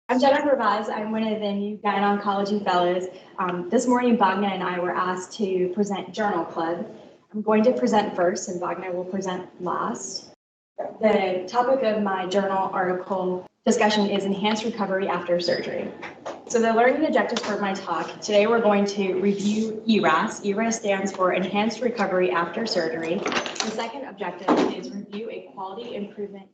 I'm Jennifer Vaz. I'm one of the new Gynecology Fellows. This morning, Bogna and I were asked to present Journal Club. I'm going to present first, and Bogna will present last. The topic of my journal article discussion is Enhanced Recovery After Surgery. So the learning objectives for my talk, today we're going to review ERAS. ERAS stands for Enhanced Recovery After Surgery. The second objective is review a quality improvement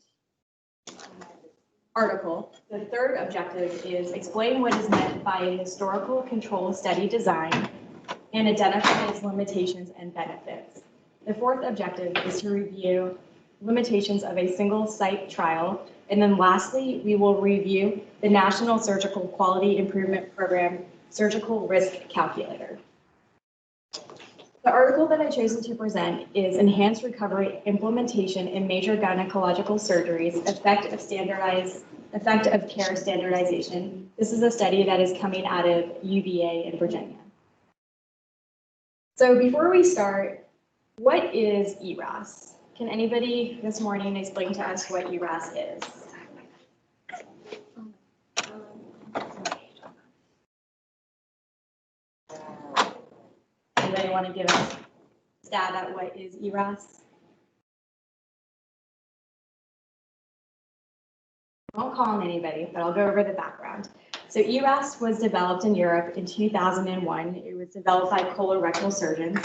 article. The third objective is explain what is meant by a historical control study design and identify its limitations and benefits. The fourth objective is to review limitations of a single site trial. And then lastly, we will review the National Surgical Quality Improvement Program Surgical Risk Calculator. The article that I've chosen to present is Enhanced Recovery Implementation in Major Gynecological Surgeries, Effect of Care Standardization. This is a study that is coming out of UVA in Virginia. So before we start, what is ERAS? Can anybody this morning explain to us what ERAS is? Anybody want to give us a stab at what is ERAS? I won't call on anybody, but I'll go over the background. So ERAS was developed in Europe in 2001. It was developed by colorectal surgeons.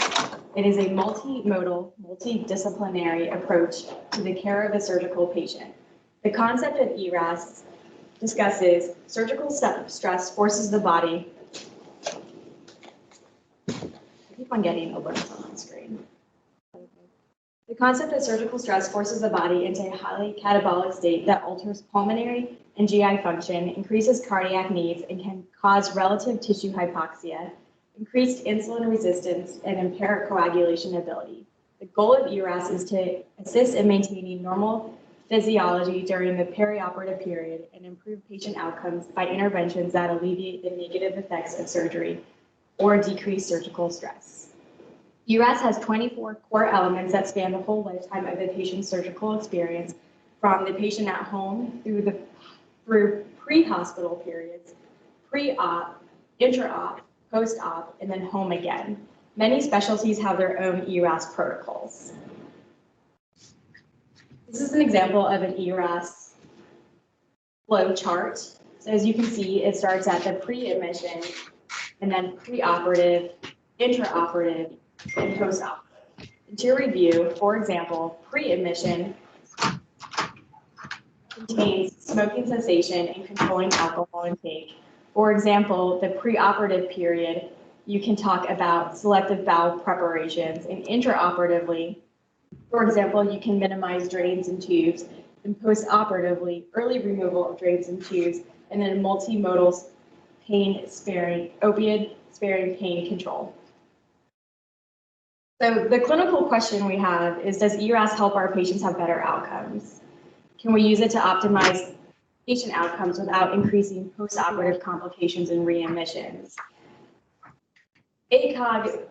It is a multimodal, multidisciplinary approach to the care of a surgical patient. The concept of ERAS discusses surgical stress forces the body. I keep on getting alerts on my screen. The concept of surgical stress forces the body into a highly catabolic state that alters pulmonary and GI function, increases cardiac needs, and can cause relative tissue hypoxia, increased insulin resistance, and impair coagulation ability. The goal of ERAS is to assist in maintaining normal physiology during the perioperative period and improve patient outcomes by interventions that alleviate the negative effects of surgery or decrease surgical stress. ERAS has 24 core elements that span the whole lifetime of the patient's surgical experience, from the patient at home through pre-hospital periods, pre-op, intra-op, post-op, and then home again. Many specialties have their own ERAS protocols. This is an example of an ERAS flow chart. So as you can see, it starts at the pre-admission and then pre-operative, intra-operative, and post-operative. To review, for example, pre-admission contains smoking cessation and controlling alcohol intake. For example, the pre-operative period, you can talk about selective bowel preparations, and intraoperatively, for example, you can minimize drains and tubes, and post-operatively, early removal of drains and tubes, and then multimodal pain-sparing, opioid-sparing pain control. So the clinical question we have is, does ERAS help our patients have better outcomes? Can we use it to optimize patient outcomes without increasing post-operative complications and readmissions? ACOG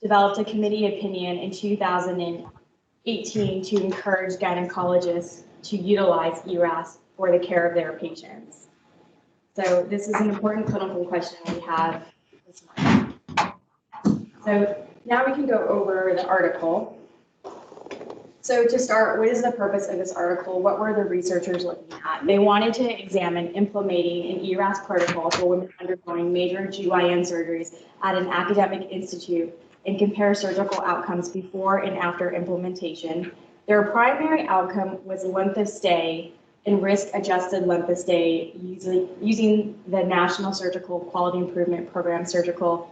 developed a committee opinion in 2018 to encourage gynecologists to utilize ERAS for the care of their patients. So this is an important clinical question we have this morning. So now we can go over the article. So to start, what is the purpose of this article? What were the researchers looking at? They wanted to examine implementing an ERAS protocol for women undergoing major GYN surgeries at an academic institute and compare surgical outcomes before and after implementation. Their primary outcome was length of stay and risk-adjusted length of stay using the National Surgical Quality Improvement Program Surgical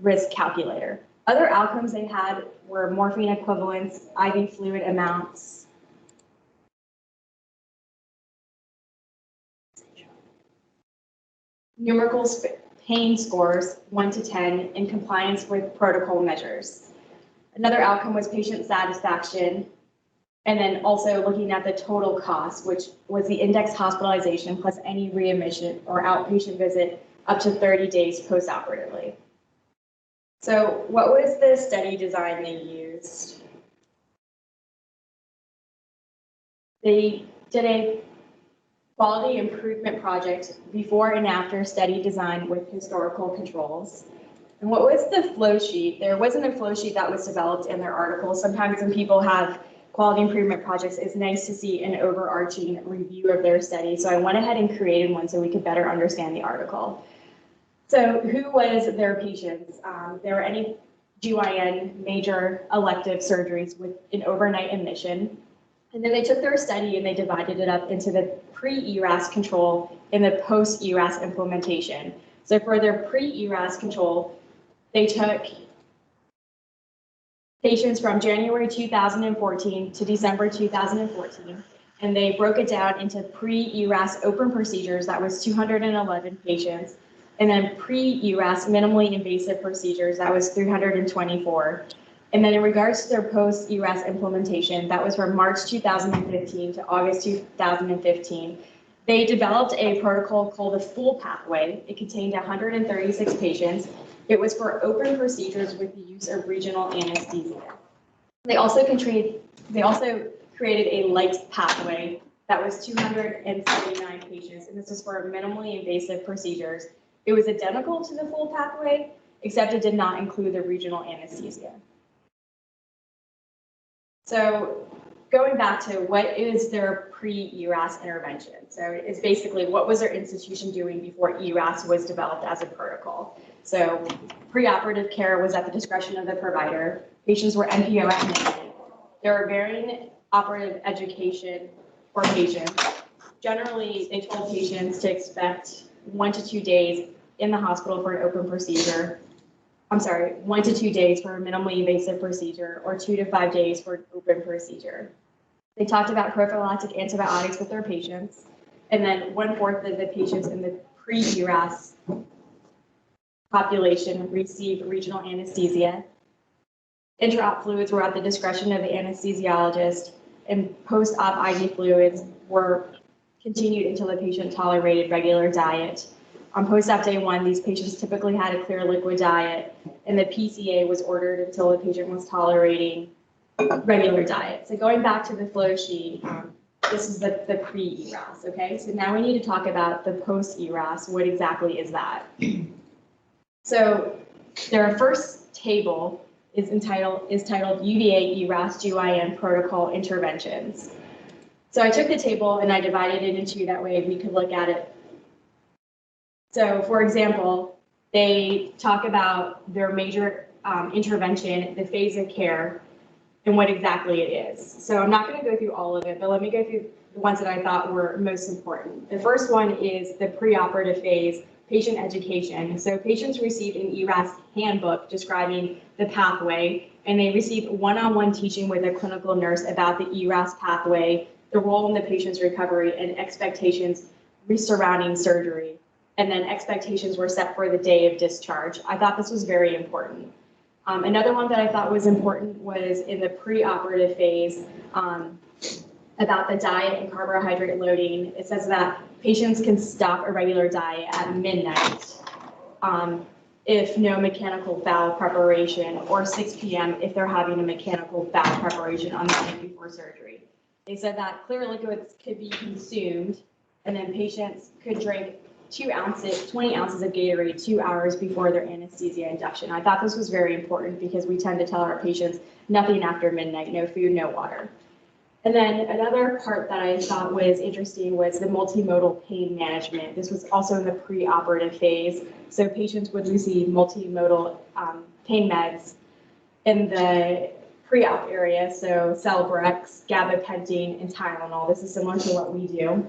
Risk Calculator. Other outcomes they had were morphine equivalents, IV fluid amounts, numerical pain scores 1 to 10, and compliance with protocol measures. Another outcome was patient satisfaction, and then also looking at the total cost, which was the index hospitalization plus any readmission or outpatient visit up to 30 days post-operatively. So what was the study design they used? They did a quality improvement project before and after study design with historical controls. And what was the flow sheet? There wasn't a flow sheet that was developed in their article. Sometimes when people have quality improvement projects, it's nice to see an overarching review of their study. So I went ahead and created one so we could better understand the article. So who was their patients? There were any GYN major elective surgeries with an overnight admission. And then they took their study and they divided it up into the pre-ERAS control and the post-ERAS implementation. So for their pre-ERAS control, they took patients from January 2014 to December 2014, and they broke it down into pre-ERAS open procedures, that was 211 patients, and then pre-ERAS minimally invasive procedures, that was 324. And then in regards to their post-ERAS implementation, that was from March 2015 to August 2015, they developed a protocol called the full pathway. It contained 136 patients. It was for open procedures with the use of regional anesthesia. They also created a light pathway that was 279 patients, and this was for minimally invasive procedures. It was identical to the full pathway, except it did not include the regional anesthesia. So going back to what is their pre-ERAS intervention? So it's basically what was their institution doing before ERAS was developed as a protocol. So preoperative care was at the discretion of the provider. Patients were NPO admitted. There were varying operative education for patients. Generally, they told patients to expect 1 to 2 days in the hospital for an open procedure. 1 to 2 days for a minimally invasive procedure, or 2 to 5 days for an open procedure. They talked about prophylactic antibiotics with their patients, and then 1/4 of the patients in the pre-ERAS population received regional anesthesia. Intra-op fluids were at the discretion of the anesthesiologist, and post-op IV fluids were continued until the patient tolerated regular diet. On post-op day 1, these patients typically had a clear liquid diet, and the PCA was ordered until the patient was tolerating regular diet. So going back to the flow sheet, this is the pre-ERAS, okay? So now we need to talk about the post-ERAS. What exactly is that? So their first table is titled UVA ERAS GYN Protocol Interventions. So I took the table and I divided it into two, that way we could look at it. So for example, they talk about their major intervention, the phase of care, and what exactly it is. So I'm not going to go through all of it, but let me go through the ones that I thought were most important. The first one is the preoperative phase, patient education. So patients received an ERAS handbook describing the pathway, and they received one-on-one teaching with a clinical nurse about the ERAS pathway, the role in the patient's recovery, and expectations surrounding surgery. And then expectations were set for the day of discharge. I thought this was very important. Another one that I thought was important was in the preoperative phase about the diet and carbohydrate loading. It says that patients can stop a regular diet at midnight if no mechanical bowel preparation, or 6 p.m. if they're having a mechanical bowel preparation on the night before surgery. They said that clear liquids could be consumed, and then patients could drink 20 ounces of Gatorade 2 hours before their anesthesia induction. I thought this was very important because we tend to tell our patients nothing after midnight, no food, no water. And then another part that I thought was interesting was the multimodal pain management. This was also in the preoperative phase. So patients would receive multimodal pain meds in the pre-op area. So Celebrex, gabapentin, and Tylenol. This is similar to what we do.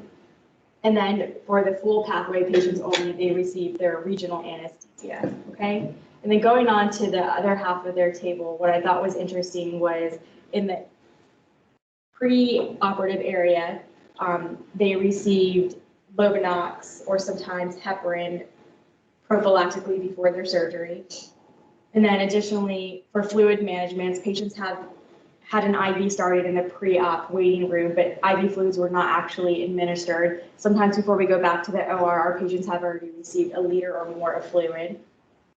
And then for the full pathway patients only, they receive their regional anesthesia, okay? And then going on to the other half of their table, what I thought was interesting was in the pre-operative area, they received Lovenox or sometimes heparin prophylactically before their surgery. And then additionally, for fluid management, patients had an IV started in the pre-op waiting room, but IV fluids were not actually administered. Sometimes before we go back to the OR, our patients have already received 1 liter or more of fluid.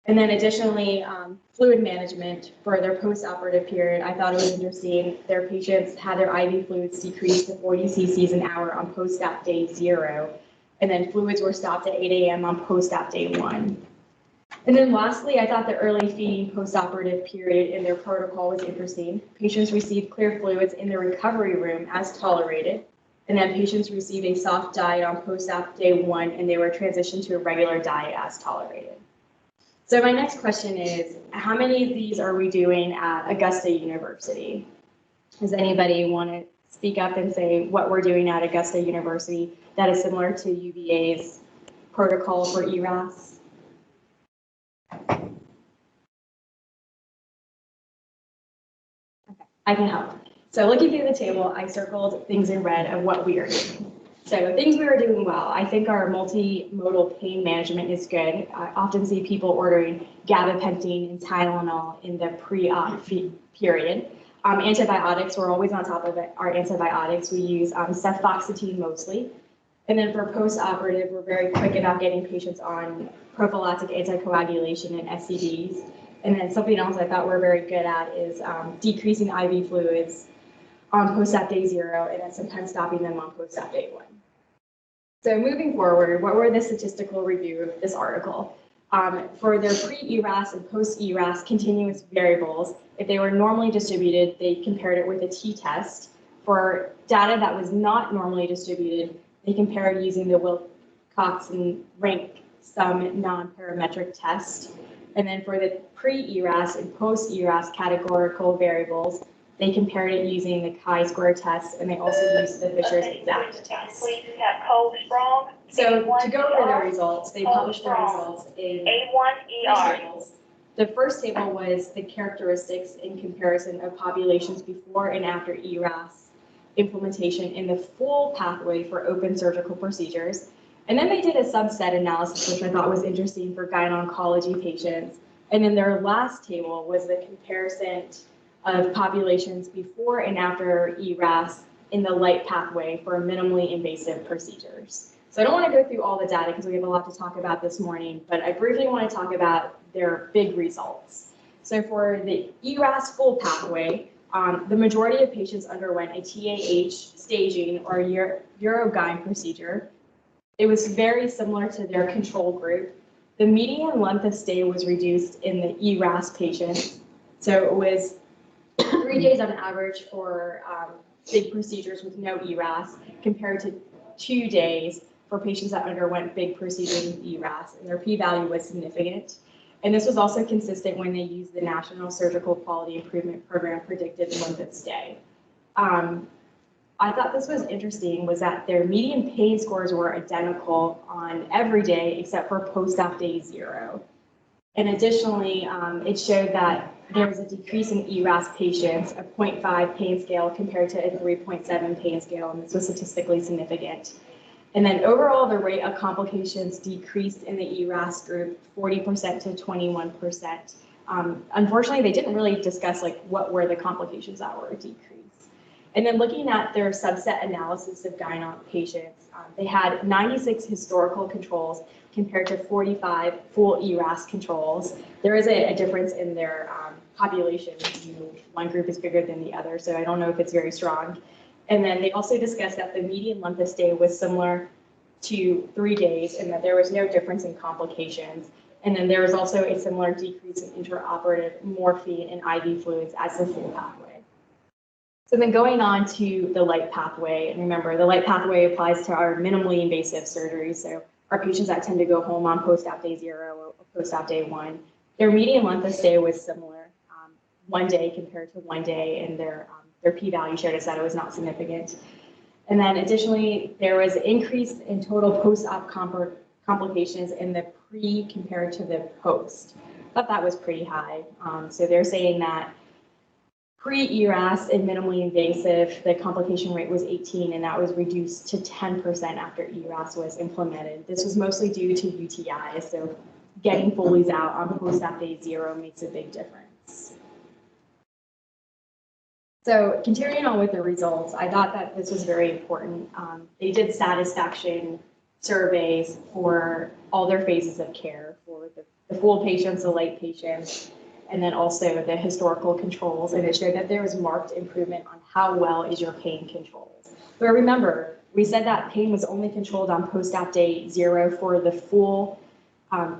And then additionally, fluid management for their post-operative period, I thought it was interesting. Their patients had their IV fluids decreased to 40 cc's an hour on post-op day 0. And then fluids were stopped at 8 a.m. on post-op day 1. And then lastly, I thought the early feeding post-operative period in their protocol was interesting. Patients received clear fluids in the recovery room as tolerated. And then patients received a soft diet on post-op day 1, and they were transitioned to a regular diet as tolerated. So my next question is, how many of these are we doing at Augusta University? Does anybody want to speak up and say what we're doing at Augusta University that is similar to UVA's protocol for ERAS? Okay, I can help. So looking through the table, I circled things in red of what we are doing. So things we are doing well, I think our multimodal pain management is good. I often see people ordering gabapentin and Tylenol in the pre-op period. Antibiotics, we're always on top of it. Our antibiotics, we use cefoxitin mostly. And then for post-operative, we're very quick about getting patients on prophylactic anticoagulation and SCDs. And then something else I thought we're very good at is decreasing IV fluids on post-op day 0, and then sometimes stopping them on post-op day 1. So moving forward, what were the statistical review of this article? For their pre-ERAS and post-ERAS continuous variables, if they were normally distributed, they compared it with a t-test. For data that was not normally distributed, they compared using the Wilcoxon rank sum non-parametric test. And then for the pre-ERAS and post-ERAS categorical variables, they compared it using the chi-square test, and they also used the Fisher's exact test. So to go over the results, they published the results in A1ER. The first table was the characteristics in comparison of populations before and after ERAS implementation in the full pathway for open surgical procedures. And then they did a subset analysis, which I thought was interesting for gyn-oncology patients. And then their last table was the comparison of populations before and after ERAS in the light pathway for minimally invasive procedures. So I don't want to go through all the data because we have a lot to talk about this morning, but I briefly want to talk about their big results. So for the ERAS full pathway, the majority of patients underwent a TAH staging or Urogyn procedure. It was very similar to their control group. The median length of stay was reduced in the ERAS patients. So it was 3 days on average for big procedures with no ERAS compared to 2 days for patients that underwent big procedures with ERAS, and their p-value was significant. And this was also consistent when they used the National Surgical Quality Improvement Program predicted length of stay. I thought this was interesting was that their median pain scores were identical on every day except for post-op day 0. And additionally, it showed that there was a decrease in ERAS patients, a 0.5 pain scale compared to a 3.7 pain scale, and this was statistically significant. And then overall, the rate of complications decreased in the ERAS group 40% to 21%. Unfortunately, they didn't really discuss what were the complications that were decreased. And then looking at their subset analysis of gyn-onc patients, they had 96 historical controls compared to 45 full ERAS controls. There is a difference in their population. One group is bigger than the other, so I don't know if it's very strong. And then they also discussed that the median length of stay was similar to 3 days and that there was no difference in complications. And then there was also a similar decrease in intraoperative morphine and IV fluids as the full pathway. So then going on to the light pathway, and remember the light pathway applies to our minimally invasive surgeries. So our patients that tend to go home on post-op day 0 or post-op day 1, their median length of stay was similar, 1 day compared to 1 day, and their p-value showed us that it was not significant. And then additionally, there was an increase in total post-op complications in the pre compared to the post. I thought that was pretty high. So they're saying that pre-ERAS and minimally invasive, the complication rate was 18, and that was reduced to 10% after ERAS was implemented. This was mostly due to UTI, so getting Foley's out on post-op day 0 makes a big difference. So continuing on with the results, I thought that this was very important. They did satisfaction surveys for all their phases of care for the the full patients, the light patients, and then also the historical controls. And it showed that there was marked improvement on how well is your pain controlled. But remember, we said that pain was only controlled on post-op day 0 for the full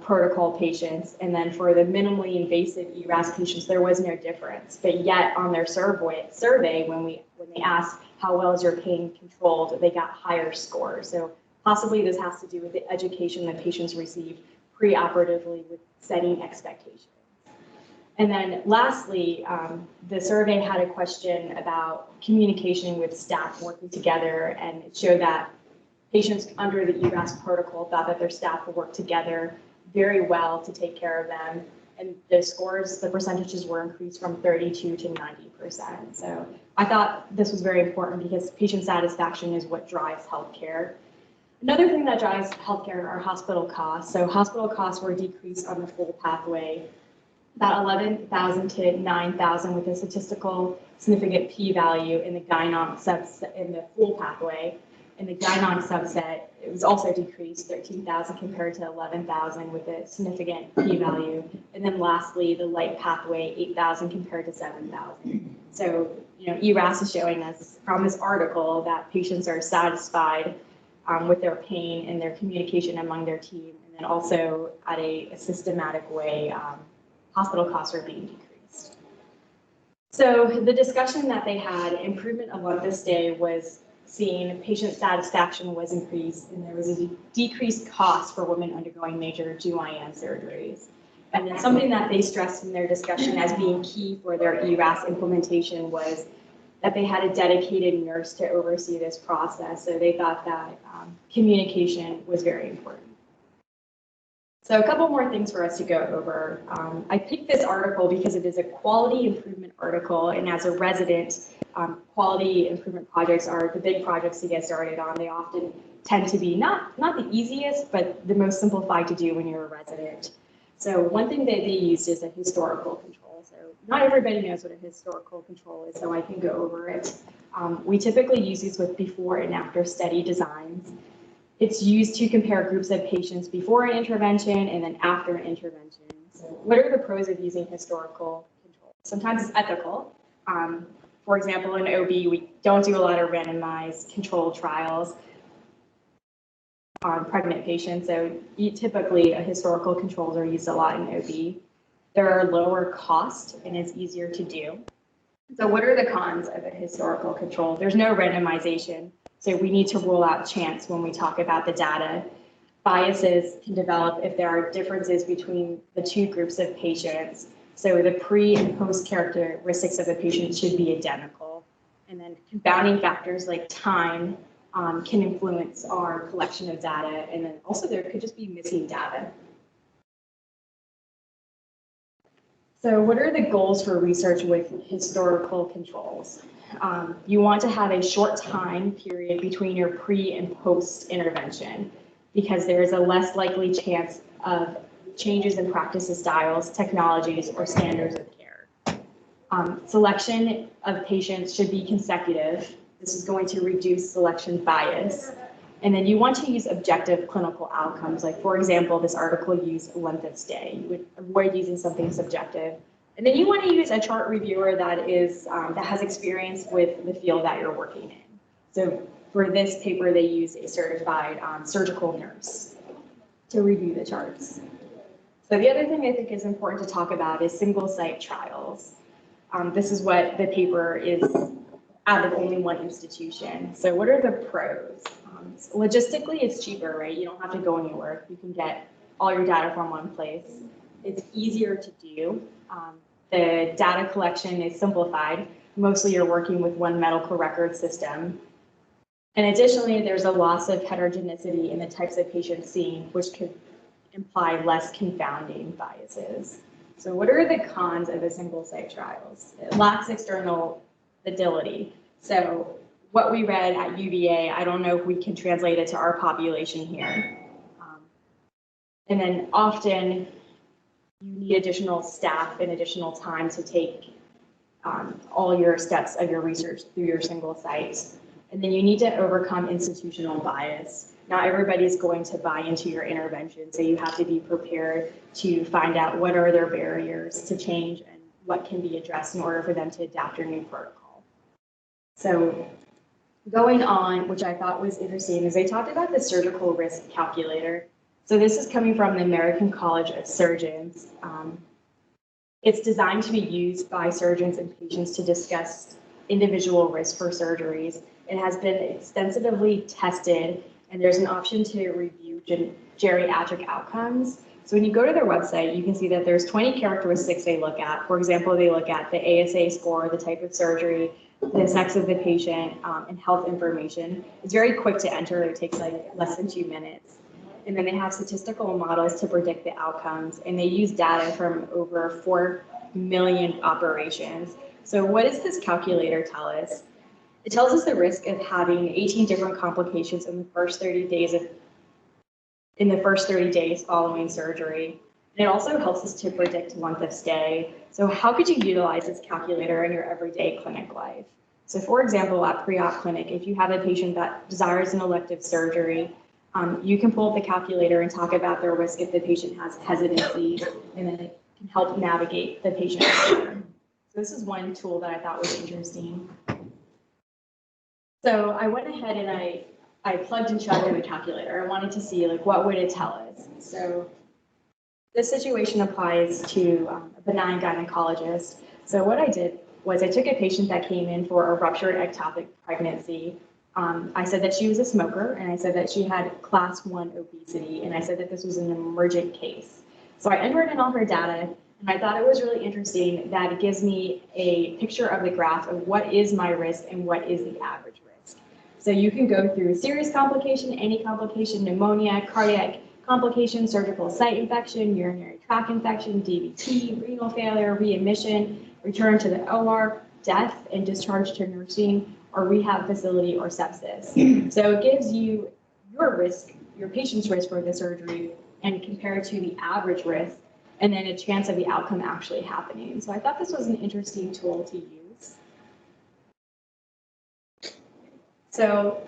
protocol patients, and then for the minimally invasive ERAS patients, there was no difference. But yet on their survey, when they asked how well is your pain controlled, they got higher scores. So possibly this has to do with the education that patients received preoperatively with setting expectations. And then lastly, the survey had a question about communication with staff working together, and it showed that patients under the ERAS protocol thought that their staff would work together very well to take care of them. And the scores, the percentages were increased from 32 to 90%. So I thought this was very important because patient satisfaction is what drives healthcare. Another thing that drives healthcare are hospital costs. So hospital costs were decreased on the full pathway, about 11,000 to 9,000 with a statistical significant p-value in the GYN subset in the full pathway. In the GYN subset, it was also decreased 13,000 compared to 11,000 with a significant p-value. And then lastly, the light pathway, 8,000 compared to 7,000. So, ERAS is showing us from this article that patients are satisfied with their pain and their communication among their team, and then also at a systematic way, hospital costs are being decreased. So the discussion that they had, improvement on this day was seen, patient satisfaction was increased, and there was a decreased cost for women undergoing major GYN surgeries. And then something that they stressed in their discussion as being key for their ERAS implementation was that they had a dedicated nurse to oversee this process. So they thought that communication was very important. So a couple more things for us to go over. I picked this article because it is a quality improvement article, and as a resident, quality improvement projects are the big projects to get started on. They often tend to be not the easiest, but the most simplified to do when you're a resident. So one thing that they used is a historical control. So not everybody knows what a historical control is, so I can go over it. We typically use these with before and after study designs. It's used to compare groups of patients before an intervention and then after an intervention. So what are the pros of using historical control? Sometimes it's ethical. For example, in OB, we don't do a lot of randomized controlled trials on pregnant patients. So typically, historical controls are used a lot in OB. They're lower cost and it's easier to do. So what are the cons of a historical control? There's no randomization. So we need to rule out chance when we talk about the data. Biases can develop if there are differences between the two groups of patients. So the pre and post characteristics of the patient should be identical. And then confounding factors like time can influence our collection of data. And then also there could just be missing data. So what are the goals for research with historical controls? You want to have a short time period between your pre and post intervention because there is a less likely chance of changes in practice styles, technologies, or standards of care. Selection of patients should be consecutive. This is going to reduce selection bias. And then you want to use objective clinical outcomes. Like, for example, this article used length of stay. You would avoid using something subjective. And then you want to use a chart reviewer that has experience with the field that you're working in. So for this paper, they used a certified surgical nurse to review the charts. So the other thing I think is important to talk about is single site trials. This is what the paper is out of only one institution. So what are the pros? Logistically, it's cheaper, right? You don't have to go anywhere. You can get all your data from one place. It's easier to do. The data collection is simplified. Mostly you're working with one medical record system. And additionally, there's a loss of heterogeneity in the types of patients seen, which could imply less confounding biases. So what are the cons of the single site trials? It lacks external validity. So what we read at UVA, I don't know if we can translate it to our population here. And then often you need additional staff and additional time to take all your steps of your research through your single sites. And then you need to overcome institutional bias. not everybody's going to buy into your intervention. So you have to be prepared to find out what are their barriers to change and what can be addressed in order for them to adapt your new protocol. So going on, which I thought was interesting, is they talked about the surgical risk calculator. So this is coming from the American College of Surgeons. It's designed to be used by surgeons and patients to discuss individual risk for surgeries. It has been extensively tested, and there's an option to review geriatric outcomes. So when you go to their website, you can see that there's 20 characteristics they look at. For example, they look at the ASA score, the type of surgery, the sex of the patient, and health information. It's very quick to enter. It takes like less than 2 minutes. And then they have statistical models to predict the outcomes, and they use data from over 4 million operations. So what does this calculator tell us? It tells us the risk of having 18 different complications in the first 30 days following surgery. And it also helps us to predict length of stay. So how could you utilize this calculator in your everyday clinic life? So for example, at pre-op clinic, if you have a patient that desires an elective surgery, you can pull up the calculator and talk about their risk if the patient has hesitancy, and then it can help navigate the patient. So this is one tool that I thought was interesting. So I went ahead and I plugged and chugged in the calculator. I wanted to see like what would it tell us. So this situation applies to a benign gynecologist. So what I did was I took a patient that came in for a ruptured ectopic pregnancy. I said that she was a smoker, and I said that she had class 1 obesity, and I said that this was an emergent case. So I entered in all her data, and I thought it was really interesting that it gives me a picture of the graph of what is my risk and what is the average risk. So you can go through serious complication, any complication, pneumonia, cardiac complication, surgical site infection, urinary tract infection, DVT, renal failure, readmission, return to the OR, death, and discharge to nursing or rehab facility or sepsis. So it gives you your risk, your patient's risk for the surgery, and compared to the average risk, and then a chance of the outcome actually happening. So I thought this was an interesting tool to use. So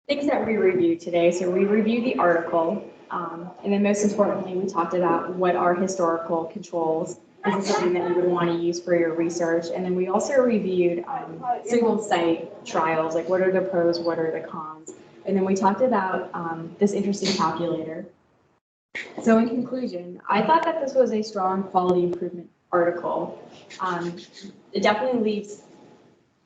things that we reviewed today. So we reviewed the article, and then most importantly, we talked about what are historical controls. Is this something that you would want to use for your research? And then we also reviewed single site trials, like what are the pros, what are the cons? And then we talked about this interesting calculator. So in conclusion, I thought that this was a strong quality improvement article. It definitely leaves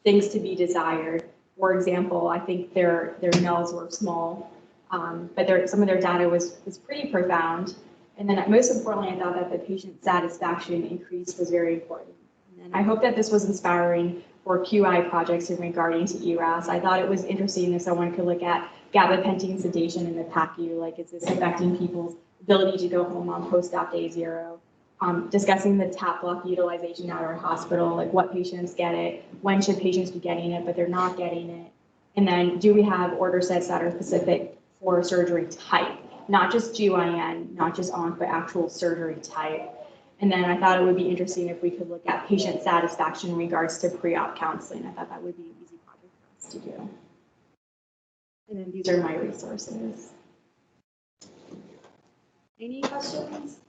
things to be desired. For example, I think their nulls were small, but some of their data was pretty profound. And then most importantly, I thought that the patient satisfaction increase was very important. And I hope that this was inspiring for QI projects in regarding to ERAS. I thought it was interesting if someone could look at gabapentin sedation in the PACU, like is this affecting people's ability to go home on post-op day 0? Discussing the TAP block utilization at our hospital, like what patients get it, when should patients be getting it, but they're not getting it. And then do we have order sets that are specific for surgery type? Not just GYN, not just onc, but actual surgery type. And then I thought it would be interesting if we could look at patient satisfaction in regards to pre-op counseling. I thought that would be an easy project for us to do. And then these are my resources. Any questions?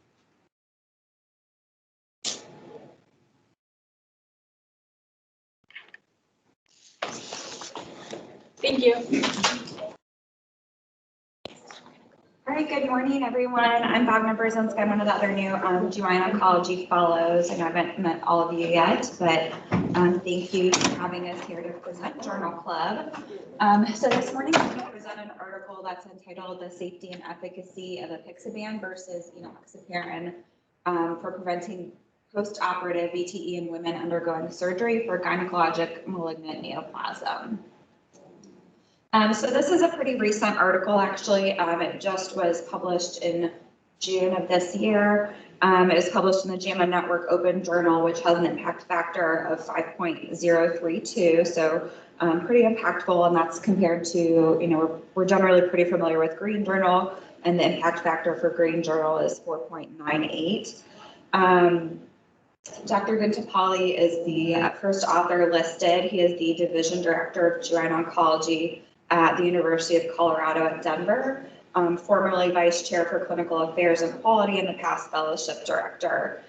Thank you. All right, good morning, everyone. I'm Bogna Brzezinski. I'm one of the other new GYN oncology fellows. I know I haven't met all of you yet, but thank you for having us here to present Journal Club. So this morning, I'm going to present an article that's entitled The Safety and Efficacy of Apixaban versus enoxaparin for Preventing Post-Operative VTE in Women Undergoing Surgery for Gynecologic Malignant Neoplasm. So this is a pretty recent article, actually. It just was published in June of this year. It was published in the JAMA Network Open Journal, which has an impact factor of 5.032, so pretty impactful, and that's compared to, we're generally pretty familiar with Green Journal, and the impact factor for Green Journal is 4.98. Dr. Guntapalli is the first author listed. He is the Division Director of GYN Oncology at the University of Colorado at Denver, formerly vice chair for clinical affairs and quality and the past fellowship director.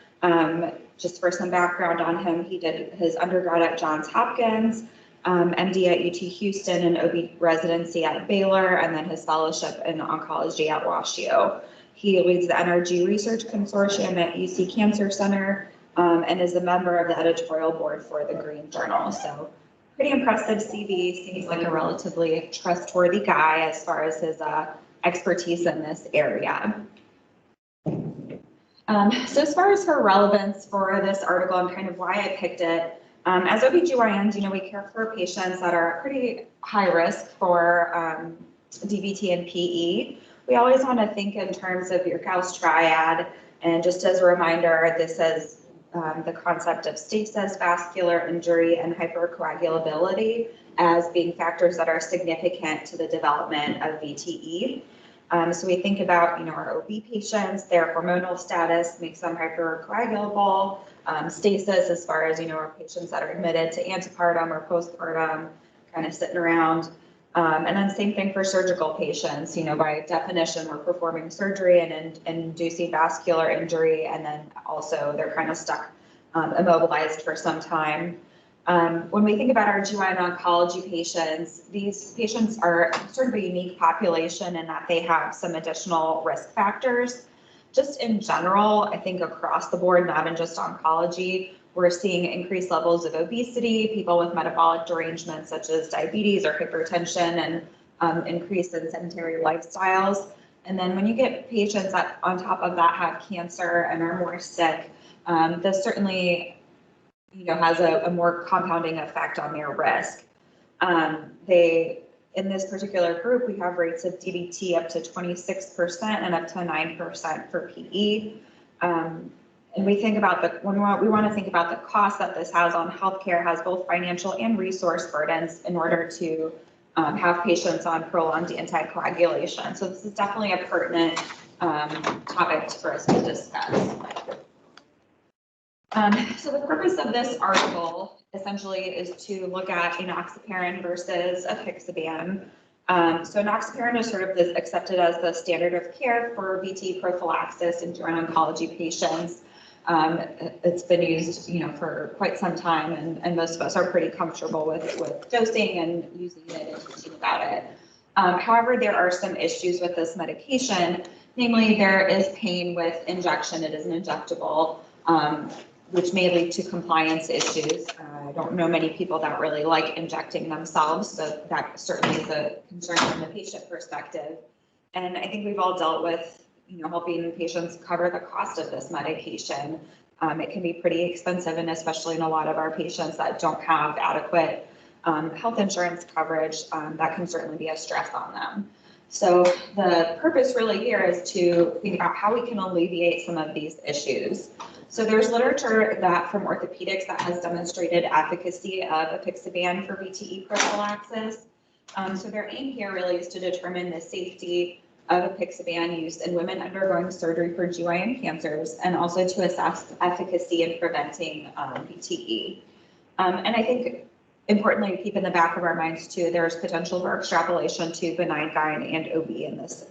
Just for some background on him, he did his undergrad at Johns Hopkins, MD at UT Houston, and OB residency at Baylor, and then his fellowship in oncology at WashU. He leads the NRG Research Consortium at UC Cancer Center, and is a member of the editorial board for the Green Journal. So pretty impressive CV, seems like a relatively trustworthy guy as far as his expertise in this area. So as far as her relevance for this article and kind of why I picked it, as OBGYNs, we care for patients that are pretty high risk for DVT and PE. We always want to think in terms of your Gauss triad. And just as a reminder, this is the concept of stasis, vascular injury, and hypercoagulability as being factors that are significant to the development of VTE. So we think about, our OB patients, their hormonal status makes them hypercoagulable, stasis as far as, our patients that are admitted to antepartum or postpartum, kind of sitting around. And then same thing for surgical patients, by definition, we're performing surgery and inducing vascular injury, and then also they're kind of stuck immobilized for some time. When we think about our GYN oncology patients, these patients are sort of a unique population in that they have some additional risk factors. Just in general, I think across the board, not in just oncology, we're seeing increased levels of obesity, people with metabolic derangements such as diabetes or hypertension, and increase in sedentary lifestyles. And then when you get patients that on top of that have cancer and are more sick, this certainly has a more compounding effect on their risk. In this particular group, we have rates of DVT up to 26% and up to 9% for PE. And we think about we want to think about the cost that this has on healthcare, has both financial and resource burdens in order to have patients on prolonged anticoagulation. So this is definitely a pertinent topic for us to discuss. So the purpose of this article essentially is to look at enoxaparin versus apixaban. So enoxaparin is sort of accepted as the standard of care for VT prophylaxis in GYN oncology patients. It's been used, for quite some time, and most of us are pretty comfortable with dosing and using it and teaching about it. However, there are some issues with this medication. Namely, there is pain with injection. It is an injectable, which may lead to compliance issues. I don't know many people that really like injecting themselves, so that certainly is a concern from the patient perspective. And I think we've all dealt with, helping patients cover the cost of this medication. It can be pretty expensive, and especially in a lot of our patients that don't have adequate health insurance coverage, that can certainly be a stress on them. So the purpose really here is to think about how we can alleviate some of these issues. So there's literature that from orthopedics that has demonstrated efficacy of apixaban for VTE prophylaxis. So their aim here really is to determine the safety of apixaban use in women undergoing surgery for GYN cancers, and also to assess efficacy in preventing VTE. And I think importantly to keep in the back of our minds too, there's potential for extrapolation to benign GYN and OB in this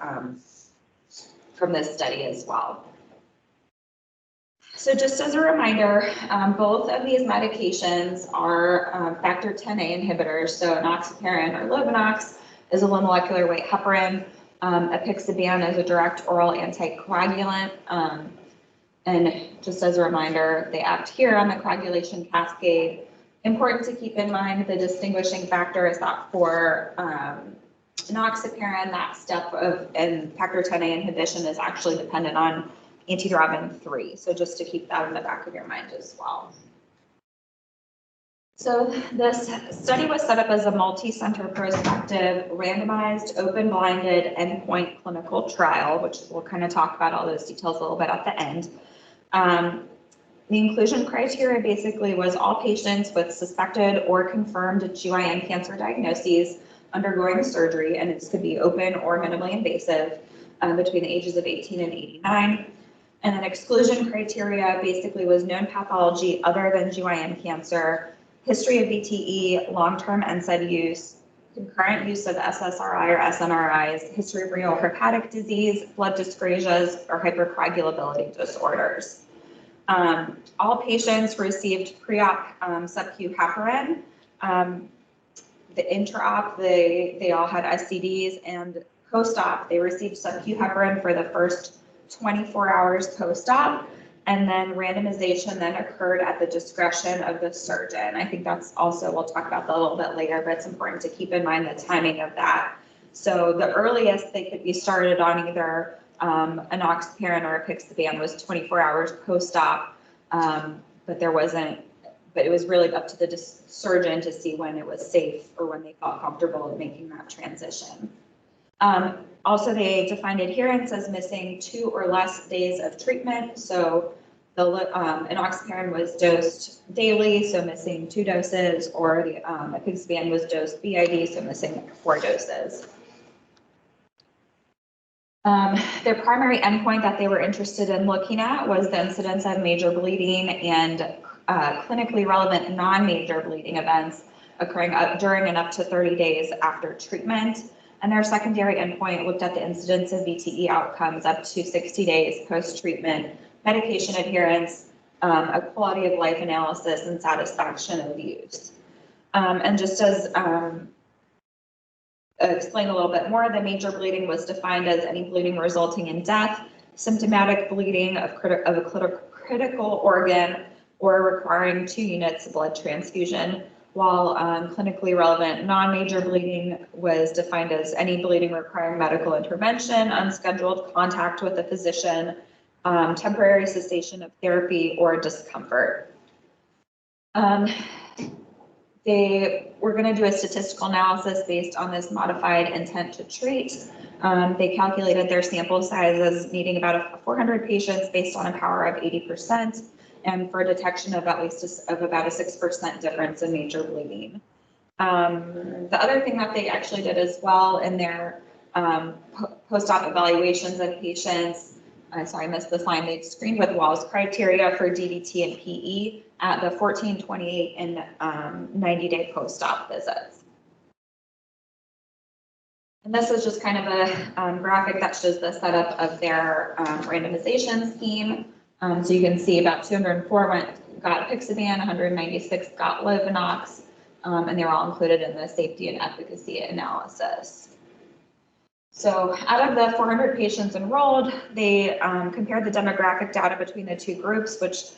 from this study as well. So just as a reminder, both of these medications are factor 10A inhibitors. So enoxaparin or Lovenox is a low molecular weight heparin. Apixaban is a direct oral anticoagulant. And just as a reminder, they act here on the coagulation cascade. Important to keep in mind, the distinguishing factor is that for enoxaparin, that step in factor 10A inhibition is actually dependent on antithrombin 3. So just to keep that in the back of your mind as well. So this study was set up as a multi-center prospective, randomized, open-blinded, endpoint clinical trial, which we'll kind of talk about all those details a little bit at the end. The inclusion criteria basically was all patients with suspected or confirmed GYN cancer diagnoses undergoing surgery, and it could be open or minimally invasive, between the ages of 18 and 89. And then exclusion criteria basically was known pathology other than GYN cancer, history of VTE, long-term NSAID use, concurrent use of SSRI or SNRIs, history of renal hepatic disease, blood dyscrasias, or hypercoagulability disorders. All patients received pre-op sub-Q heparin. The intra-op, they all had SCDs, and post-op, they received sub-Q heparin for the first 24 hours post-op, and then randomization then occurred at the discretion of the surgeon. I think that's also, we'll talk about that a little bit later, but it's important to keep in mind the timing of that. So the earliest they could be started on either enoxaparin or apixaban was 24 hours post-op, but it was really up to the surgeon to see when it was safe or when they felt comfortable in making that transition. Also, they defined adherence as missing 2 or less days of treatment. So the enoxaparin was dosed daily, so missing 2 doses, or the apixaban was dosed BID, so missing 4 doses. Their primary endpoint that they were interested in looking at was the incidence of major bleeding and clinically relevant non-major bleeding events occurring during and up to 30 days after treatment. And their secondary endpoint looked at the incidence of VTE outcomes up to 60 days post-treatment, medication adherence, a quality of life analysis, and satisfaction of use. And just as explain a little bit more, the major bleeding was defined as any bleeding resulting in death, symptomatic bleeding of a critical organ, or requiring 2 units of blood transfusion, while clinically relevant non-major bleeding was defined as any bleeding requiring medical intervention, unscheduled contact with a physician, temporary cessation of therapy, or discomfort. They were going to do a statistical analysis based on this modified intent to treat. They calculated their sample size as needing about 400 patients based on a power of 80%, and for detection of about a 6% difference in major bleeding. The other thing that they actually did as well in their post-op evaluations of patients, sorry, I missed this line, they screened with Wall's criteria for DVT and PE at the 14, 28, and 90-day post-op visits. And this is just kind of a graphic that shows the setup of their randomization scheme. So you can see about 204 got apixaban, 196 got Lovenox, and they were all included in the safety and efficacy analysis. So out of the 400 patients enrolled, they compared the demographic data between the 2 groups, which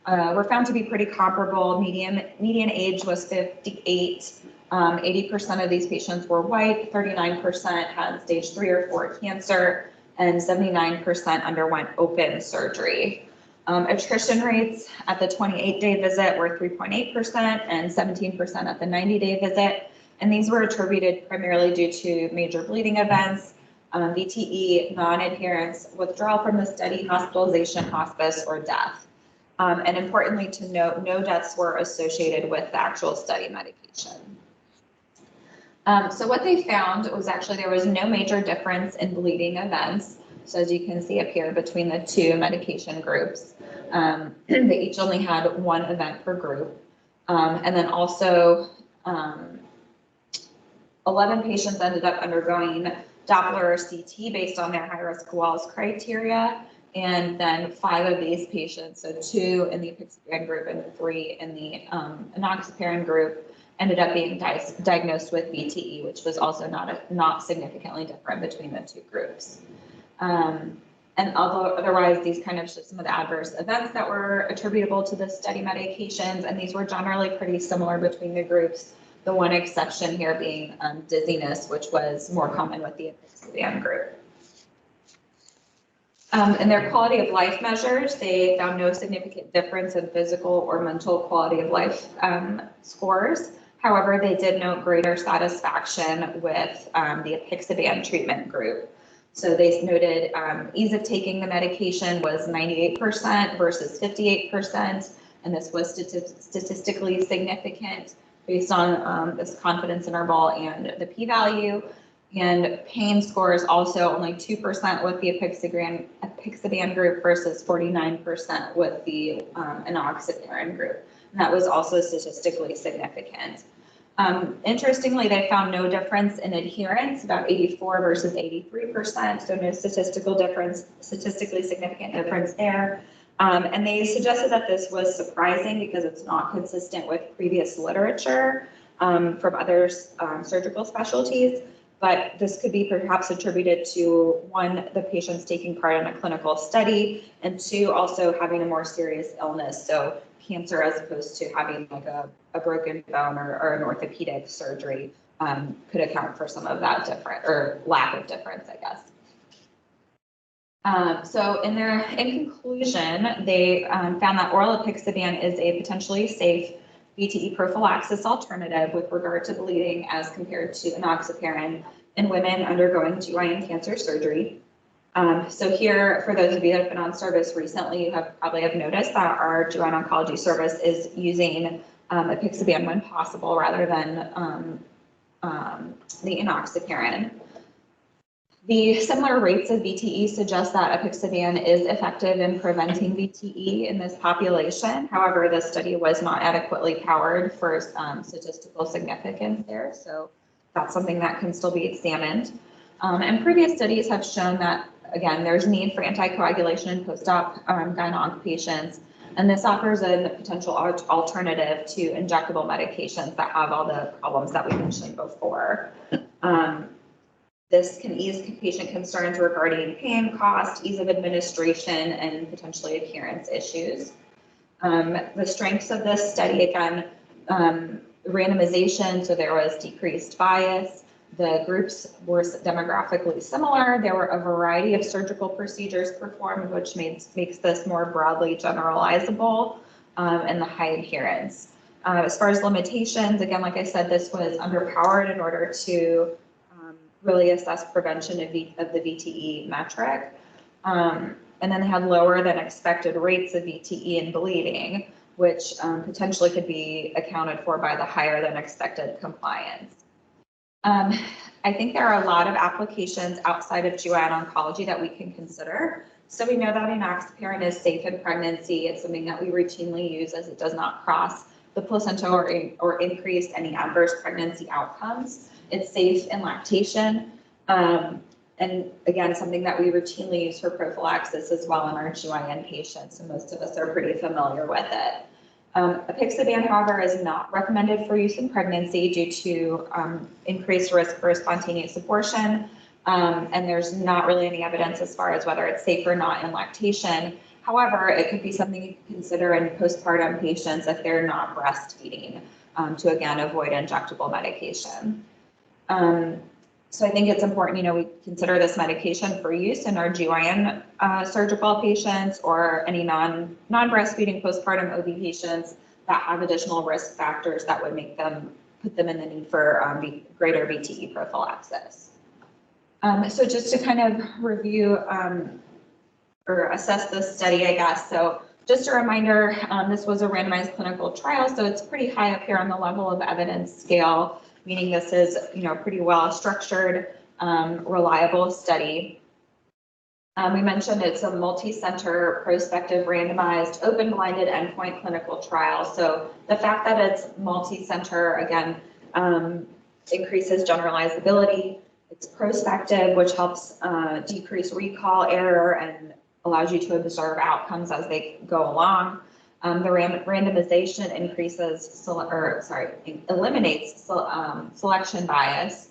were found to be pretty comparable. Median age was 58. 80% of these patients were white, 39% had stage 3 or 4 cancer, and 79% underwent open surgery. Attrition rates at the 28-day visit were 3.8% and 17% at the 90-day visit. And these were attributed primarily due to major bleeding events, VTE, non-adherence, withdrawal from the study, hospitalization, hospice, or death. And importantly to note, no deaths were associated with the actual study medication. So what they found was actually there was no major difference in bleeding events. So as you can see up here between the 2 medication groups, they each only had 1 event per group. And then also 11 patients ended up undergoing Doppler or CT based on their high-risk Wall's criteria. And then 5 of these patients, so 2 in the apixaban group and 3 in the enoxaparin group, ended up being diagnosed with VTE, which was also not significantly different between the 2 groups. And although otherwise, these kind of show some of the adverse events that were attributable to the study medications, and these were generally pretty similar between the groups. The one exception here being dizziness, which was more common with the apixaban group. In their quality of life measures, they found no significant difference in physical or mental quality of life scores. However, they did note greater satisfaction with the apixaban treatment group. So they noted ease of taking the medication was 98% versus 58%, and this was statistically significant based on this confidence interval and the p-value. And pain scores also only 2% with the apixaban group versus 49% with the enoxaparin group. And that was also statistically significant. Interestingly, they found no difference in adherence, about 84 versus 83%, so no statistical difference, statistically significant difference there. And they suggested that this was surprising because it's not consistent with previous literature from other surgical specialties, but this could be perhaps attributed to, one, the patients taking part in a clinical study, and two, also having a more serious illness, so cancer as opposed to having like a broken bone or an orthopedic surgery could account for some of that difference or lack of difference, I guess. So in conclusion, they found that oral apixaban is a potentially safe VTE prophylaxis alternative with regard to bleeding as compared to enoxaparin in women undergoing GYN cancer surgery. So here, for those of you that have been on service recently, you probably have noticed that our GYN oncology service is using apixaban when possible rather than the enoxaparin. The similar rates of VTE suggest that apixaban is effective in preventing VTE in this population. However, this study was not adequately powered for statistical significance there, so that's something that can still be examined. And previous studies have shown that, again, there's need for anticoagulation in post-op gyn-onc patients, and this offers a potential alternative to injectable medications that have all the problems that we mentioned before. This can ease patient concerns regarding pain, cost, ease of administration, and potentially adherence issues. The strengths of this study, again, randomization, so there was decreased bias. The groups were demographically similar. There were a variety of surgical procedures performed, which makes this more broadly generalizable, and the high adherence. As far as limitations, again, like I said, this was underpowered in order to really assess prevention of the VTE metric. And then they had lower than expected rates of VTE and bleeding, which potentially could be accounted for by the higher than expected compliance. I think there are a lot of applications outside of GYN oncology that we can consider. So we know that enoxaparin is safe in pregnancy. It's something that we routinely use as it does not cross the placenta or increase any adverse pregnancy outcomes. It's safe in lactation. And again, something that we routinely use for prophylaxis as well in our GYN patients, and most of us are pretty familiar with it. Apixaban, however, is not recommended for use in pregnancy due to increased risk for spontaneous abortion, and there's not really any evidence as far as whether it's safe or not in lactation. However, it could be something you can consider in postpartum patients if they're not breastfeeding, to again avoid injectable medication. So I think it's important, we consider this medication for use in our GYN surgical patients or any non-breastfeeding postpartum OB patients that have additional risk factors that would put them in the need for greater VTE prophylaxis. So just to kind of review or assess this study, I guess. So just a reminder, this was a randomized clinical trial, so it's pretty high up here on the level of evidence scale, meaning this is, pretty well structured, reliable study. We mentioned it's a multi-center, prospective, randomized, open-blinded endpoint clinical trial. So the fact that it's multi-center, again, increases generalizability. It's prospective, which helps decrease recall error and allows you to observe outcomes as they go along. The randomization eliminates selection bias.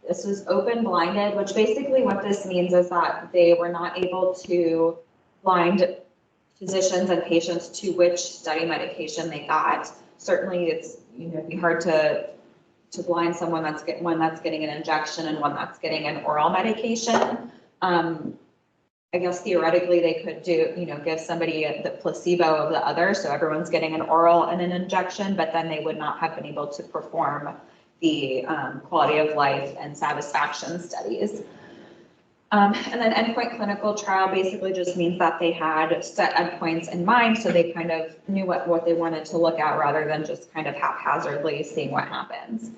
This was open-blinded, which basically what this means is that they were not able to blind physicians and patients to which study medication they got. Certainly, it's it'd be hard to blind someone one that's getting an injection and one that's getting an oral medication. I guess theoretically they could give somebody the placebo of the other, so everyone's getting an oral and an injection, but then they would not have been able to perform the quality of life and satisfaction studies. And then endpoint clinical trial basically just means that they had set endpoints in mind, so they kind of knew what they wanted to look at rather than just kind of haphazardly seeing what happens.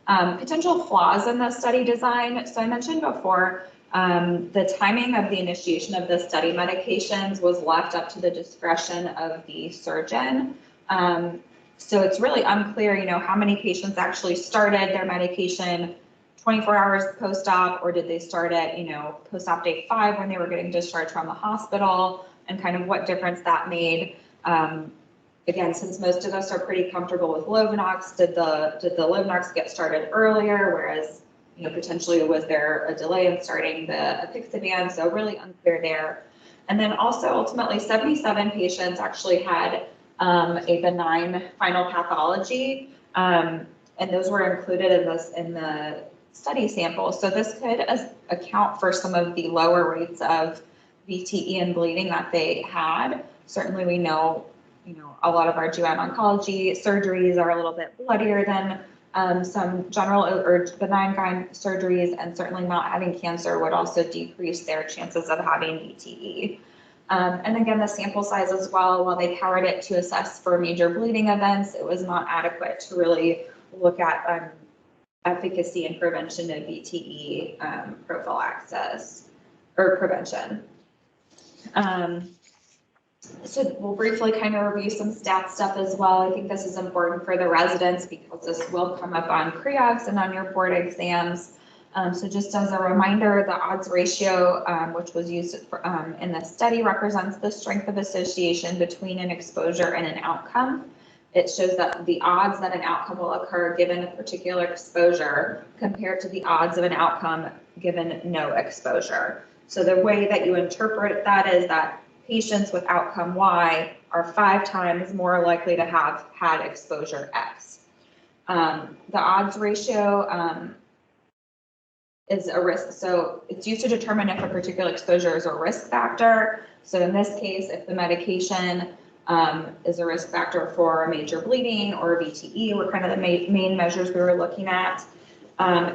Potential flaws in the study design. So I mentioned before, the timing of the initiation of the study medications was left up to the discretion of the surgeon. So it's really unclear, how many patients actually started their medication 24 hours post-op, or did they start at, post-op day 5 when they were getting discharged from the hospital, and kind of what difference that made. Again, since most of us are pretty comfortable with Lovenox, did the Lovenox get started earlier, whereas, potentially was there a delay in starting the apixaban? So really unclear there. And then also ultimately 77 patients actually had a benign final pathology, and those were included in the study sample. So this could account for some of the lower rates of VTE and bleeding that they had. Certainly we know, a lot of our GYN oncology surgeries are a little bit bloodier than some general or benign gyn surgeries, and certainly not having cancer would also decrease their chances of having VTE. And again, the sample size as well, while they powered it to assess for major bleeding events, it was not adequate to really look at efficacy and prevention of VTE prophylaxis or prevention. So we'll briefly kind of review some stat stuff as well. I think this is important for the residents because this will come up on pre-auths and on your board exams. So just as a reminder, the odds ratio, which was used in the study, represents the strength of association between an exposure and an outcome. It shows that the odds that an outcome will occur given a particular exposure compared to the odds of an outcome given no exposure. So the way that you interpret that is that patients with outcome Y are 5 times more likely to have had exposure X. The odds ratio is a risk. So it's used to determine if a particular exposure is a risk factor. So in this case, if the medication is a risk factor for a major bleeding or VTE, were kind of the main measures we were looking at.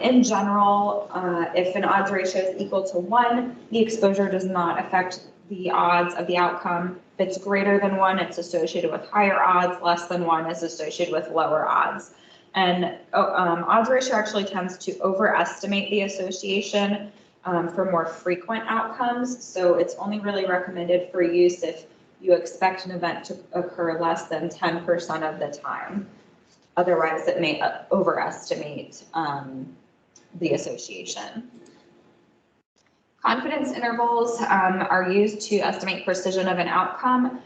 In general, if an odds ratio is equal to 1, the exposure does not affect the odds of the outcome. If it's greater than 1, it's associated with higher odds. Less than 1 is associated with lower odds. And odds ratio actually tends to overestimate the association for more frequent outcomes. So it's only really recommended for use if you expect an event to occur less than 10% of the time. Otherwise, it may overestimate the association. Confidence intervals are used to estimate precision of an outcome.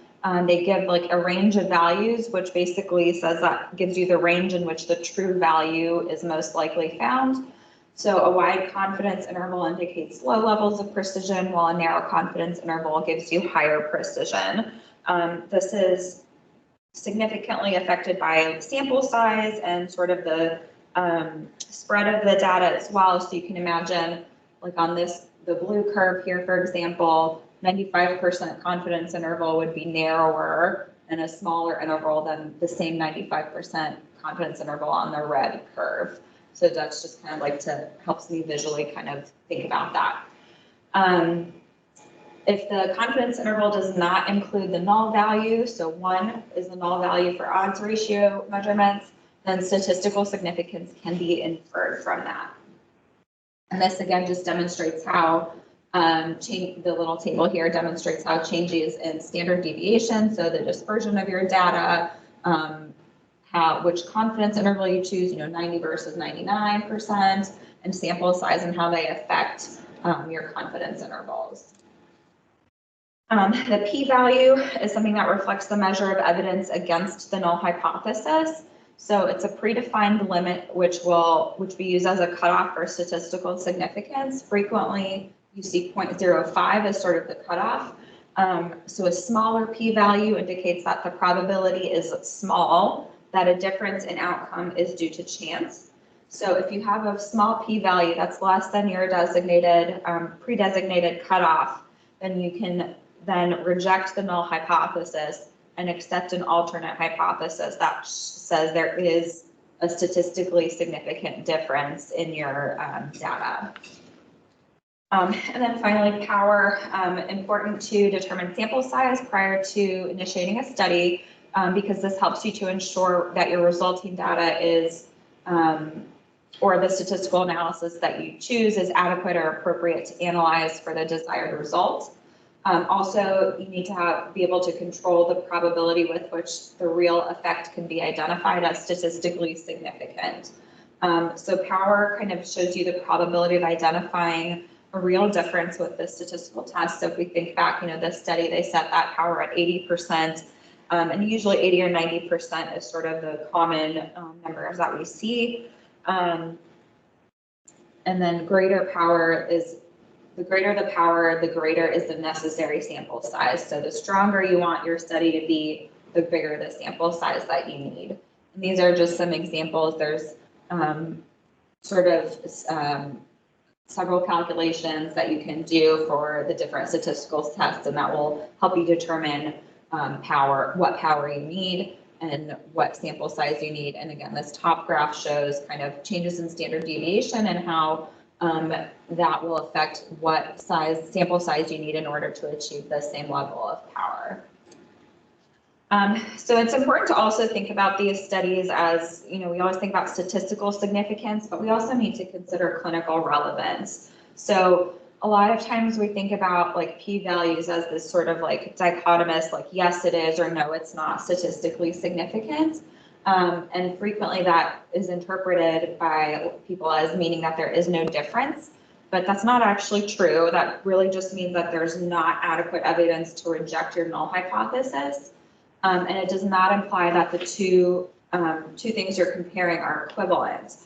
They give like a range of values, which basically says that gives you the range in which the true value is most likely found. So a wide confidence interval indicates low levels of precision, while a narrow confidence interval gives you higher precision. This is significantly affected by sample size and sort of the spread of the data as well. So you can imagine, like on the blue curve here, for example, 95% confidence interval would be narrower and a smaller interval than the same 95% confidence interval on the red curve. So that's just kind of like helps me visually kind of think about that. If the confidence interval does not include the null value, so 1 is the null value for odds ratio measurements, then statistical significance can be inferred from that. And this again just demonstrates how the little table here demonstrates how changes in standard deviation, so the dispersion of your data, which confidence interval you choose, 90 versus 99%, and sample size and how they affect your confidence intervals. The p-value is something that reflects the measure of evidence against the null hypothesis. So it's a predefined limit which we use as a cutoff for statistical significance. Frequently, you see 0.05 as sort of the cutoff. So a smaller p-value indicates that the probability is small that a difference in outcome is due to chance. So if you have a small p-value that's less than your designated, pre-designated cutoff, then you can then reject the null hypothesis and accept an alternate hypothesis that says there is a statistically significant difference in your data. And then finally, power, important to determine sample size prior to initiating a study, because this helps you to ensure that your resulting data is, or the statistical analysis that you choose is adequate or appropriate to analyze for the desired result. Also, you need to be able to control the probability with which the real effect can be identified as statistically significant. So power kind of shows you the probability of identifying a real difference with the statistical test. So if we think back, this study, they set that power at 80%, and usually 80 or 90% is sort of the common numbers that we see. And then greater power is, the greater the power, the greater is the necessary sample size. So the stronger you want your study to be, the bigger the sample size that you need. And these are just some examples. There's several calculations that you can do for the different statistical tests, and that will help you determine what power you need and what sample size you need. And again, this top graph shows kind of changes in standard deviation and how that will affect what sample size you need in order to achieve the same level of power. So it's important to also think about these studies as, we always think about statistical significance, but we also need to consider clinical relevance. So a lot of times we think about like p-values as this sort of like dichotomous, like yes it is or no it's not statistically significant. And frequently that is interpreted by people as meaning that there is no difference, but that's not actually true. That really just means that there's not adequate evidence to reject your null hypothesis. And it does not imply that the two things you're comparing are equivalent.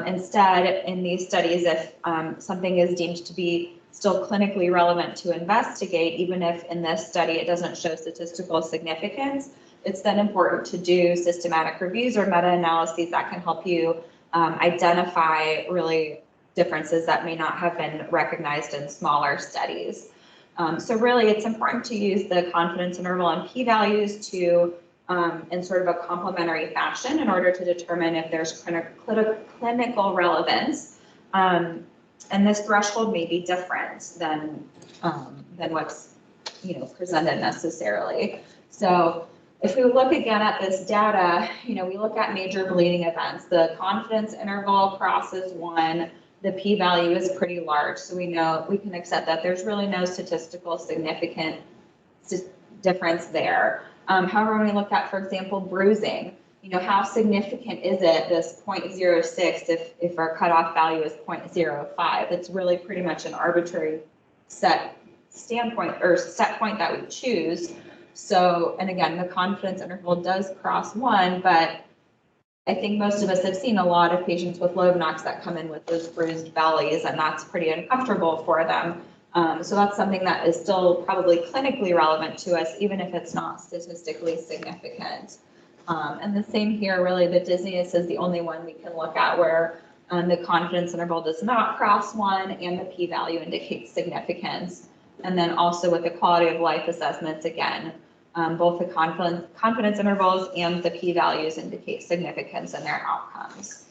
Instead, in these studies, if something is deemed to be still clinically relevant to investigate, even if in this study it doesn't show statistical significance, it's then important to do systematic reviews or meta-analyses that can help you identify really differences that may not have been recognized in smaller studies. So really, it's important to use the confidence interval and p-values to in sort of a complementary fashion in order to determine if there's clinical relevance. And this threshold may be different than what's presented necessarily. So if we look again at this data, we look at major bleeding events. The confidence interval crosses 1. The p-value is pretty large, so we know we can accept that there's really no statistical significant difference there. However, when we look at, for example, bruising, how significant is it, this 0.06, if our cutoff value is 0.05? It's really pretty much an arbitrary set standpoint or set point that we choose. So, and again, the confidence interval does cross 1, but I think most of us have seen a lot of patients with lobe knocks that come in with those bruised bellies, and that's pretty uncomfortable for them. So that's something that is still probably clinically relevant to us, even if it's not statistically significant. And the same here, really, the dizziness is the only one we can look at where the confidence interval does not cross 1 and the p-value indicates significance. And then also with the quality of life assessments, again, both the confidence intervals and the p-values indicate significance in their outcomes.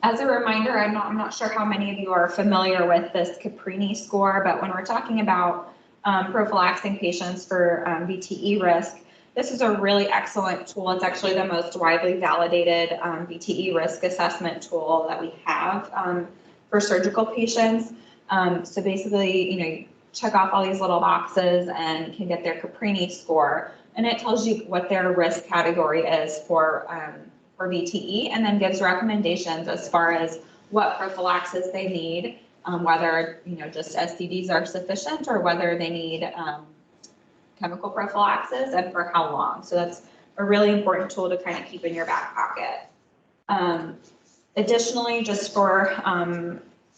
As a reminder, I'm not sure how many of you are familiar with this Caprini score, but when we're talking about prophylaxing patients for VTE risk, this is a really excellent tool. It's actually the most widely validated VTE risk assessment tool that we have for surgical patients. So basically, you check off all these little boxes and can get their Caprini score, and it tells you what their risk category is for VTE, and then gives recommendations as far as what prophylaxis they need, whether just STDs are sufficient or whether they need chemical prophylaxis and for how long. So that's a really important tool to kind of keep in your back pocket. Additionally, just for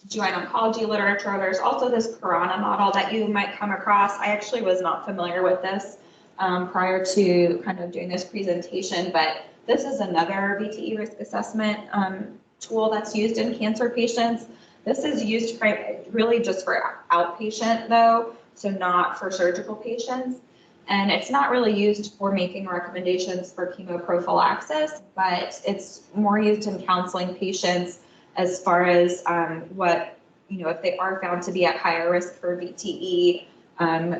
GYN oncology literature, there's also this Piranha model that you might come across. I actually was not familiar with this prior to kind of doing this presentation, but this is another VTE risk assessment tool that's used in cancer patients. This is used really just for outpatient though, so not for surgical patients. And it's not really used for making recommendations for chemoprophylaxis, but it's more used in counseling patients as far as what, if they are found to be at higher risk for VTE,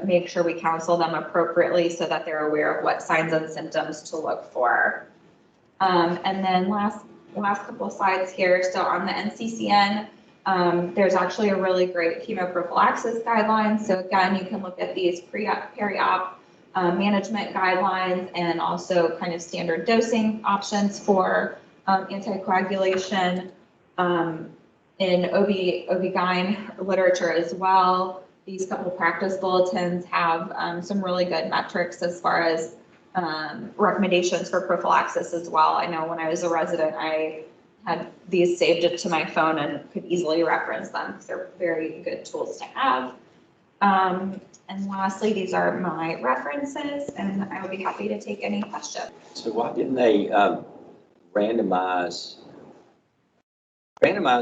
make sure we counsel them appropriately so that they're aware of what signs and symptoms to look for. And then last couple of slides here. So on the NCCN, There's actually a really great chemoprophylaxis guideline. So again, you can look at these peri-op management guidelines and also kind of standard dosing options for anticoagulation. In OB/GYN literature as well, these couple practice bulletins have some really good metrics as far as recommendations for prophylaxis as well. I know when I was a resident, I had these saved it to my phone and could easily reference them because they're very good tools to have. And lastly, these are my references, and I would be happy to take any questions. So why didn't they randomize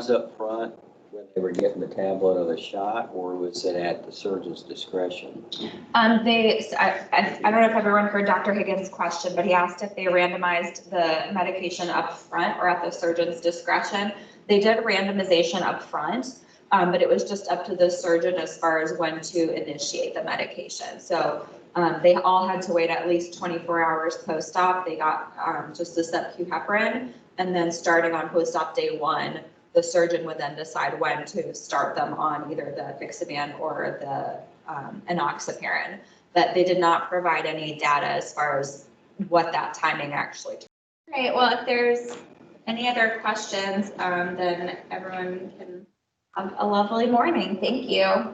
up front when they were getting the tablet of the shot, or was it at the surgeon's discretion? I don't know if everyone heard Dr. Higgins' question, but he asked if they randomized the medication up front or at the surgeon's discretion. They did randomization up front, but it was just up to the surgeon as far as when to initiate the medication. So they all had to wait at least 24 hours post-op. They got just the sub-Q heparin, and then starting on post-op day 1, the surgeon would then decide when to start them on either the Apixaban or the enoxaparin. But they did not provide any data as far as what that timing actually took. Great. Well, if there's any other questions, then everyone can have a lovely morning. Thank you.